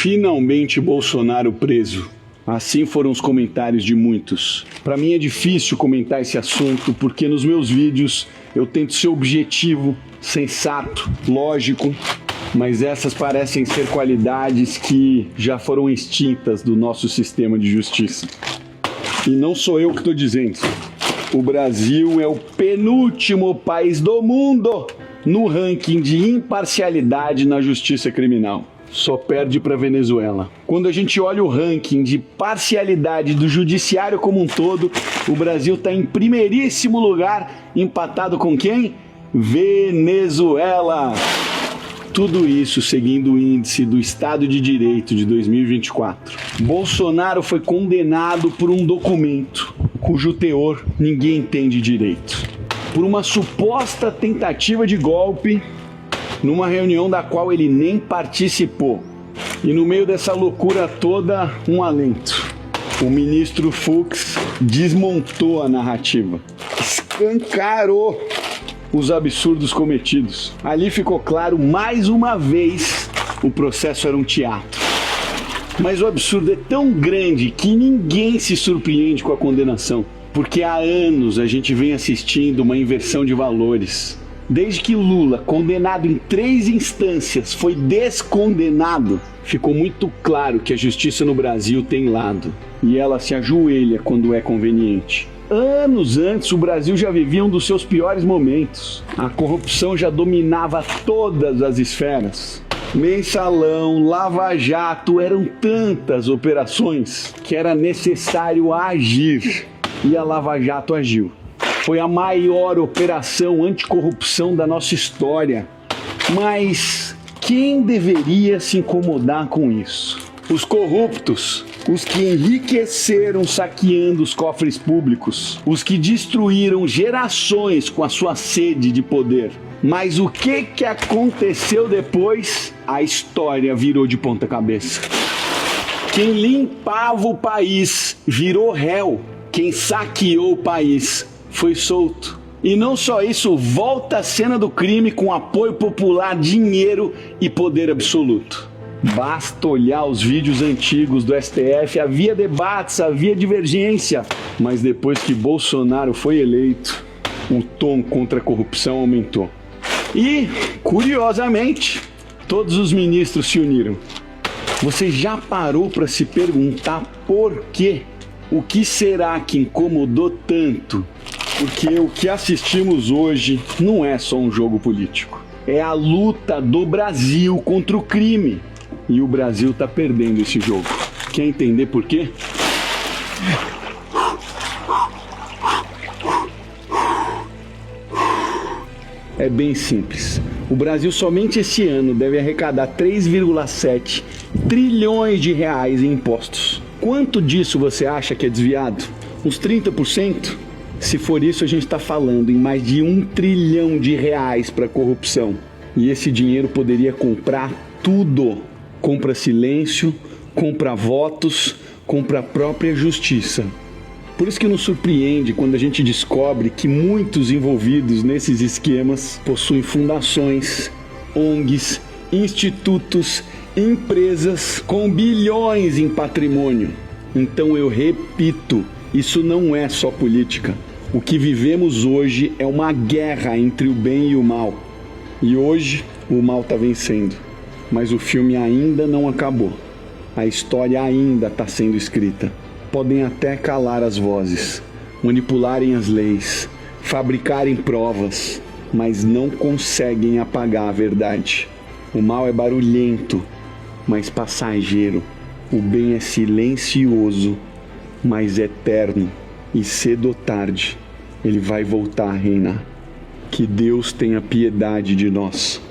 Finalmente Bolsonaro preso. Assim foram os comentários de muitos. Para mim é difícil comentar esse assunto porque nos meus vídeos eu tento ser objetivo, sensato, lógico, mas essas parecem ser qualidades que já foram extintas do nosso sistema de justiça. E não sou eu que estou dizendo. O Brasil é o penúltimo país do mundo no ranking de imparcialidade na justiça criminal. Só perde para Venezuela. Quando a gente olha o ranking de parcialidade do judiciário como um todo, o Brasil está em primeiríssimo lugar, empatado com quem? Venezuela. Tudo isso seguindo o índice do Estado de Direito de 2024. Bolsonaro foi condenado por um documento cujo teor ninguém entende direito. Por uma suposta tentativa de golpe numa reunião da qual ele nem participou. E no meio dessa loucura toda, um alento. O ministro Fux desmontou a narrativa, escancarou os absurdos cometidos. Ali ficou claro, mais uma vez, o processo era um teatro. Mas o absurdo é tão grande que ninguém se surpreende com a condenação. Porque há anos a gente vem assistindo uma inversão de valores. Desde que Lula, condenado em 3 instâncias, foi descondenado, ficou muito claro que a justiça no Brasil tem lado. E ela se ajoelha quando é conveniente. Anos antes, o Brasil já vivia um dos seus piores momentos. A corrupção já dominava todas as esferas. Mensalão, Lava Jato, eram tantas operações que era necessário agir. E a Lava Jato agiu. Foi a maior operação anticorrupção da nossa história. Mas quem deveria se incomodar com isso? Os corruptos, os que enriqueceram saqueando os cofres públicos, os que destruíram gerações com a sua sede de poder. Mas o que aconteceu depois? A história virou de ponta cabeça. Quem limpava o país virou réu. Quem saqueou o país foi solto. E não só isso, volta à cena do crime com apoio popular, dinheiro e poder absoluto. Basta olhar os vídeos antigos do STF, havia debates, havia divergência, mas depois que Bolsonaro foi eleito, o tom contra a corrupção aumentou. E, curiosamente, todos os ministros se uniram. Você já parou para se perguntar por quê? O que será que incomodou tanto? Porque o que assistimos hoje não é só um jogo político. É a luta do Brasil contra o crime. E o Brasil está perdendo esse jogo. Quer entender por quê? É bem simples. O Brasil somente esse ano deve arrecadar 3,7 trilhões de reais em impostos. Quanto disso você acha que é desviado? Uns 30%? Se for isso, a gente está falando em mais de 1 trilhão de reais para corrupção. E esse dinheiro poderia comprar tudo. Compra silêncio, compra votos, compra a própria justiça. Por isso que nos surpreende quando a gente descobre que muitos envolvidos nesses esquemas possuem fundações, ONGs, institutos, empresas com bilhões em patrimônio. Então eu repito, isso não é só política. O que vivemos hoje é uma guerra entre o bem e o mal. E hoje o mal está vencendo. Mas o filme ainda não acabou. A história ainda está sendo escrita. Podem até calar as vozes, manipularem as leis, fabricarem provas, mas não conseguem apagar a verdade. O mal é barulhento, mas passageiro. O bem é silencioso, mas eterno. E cedo ou tarde, ele vai voltar a reinar. Que Deus tenha piedade de nós.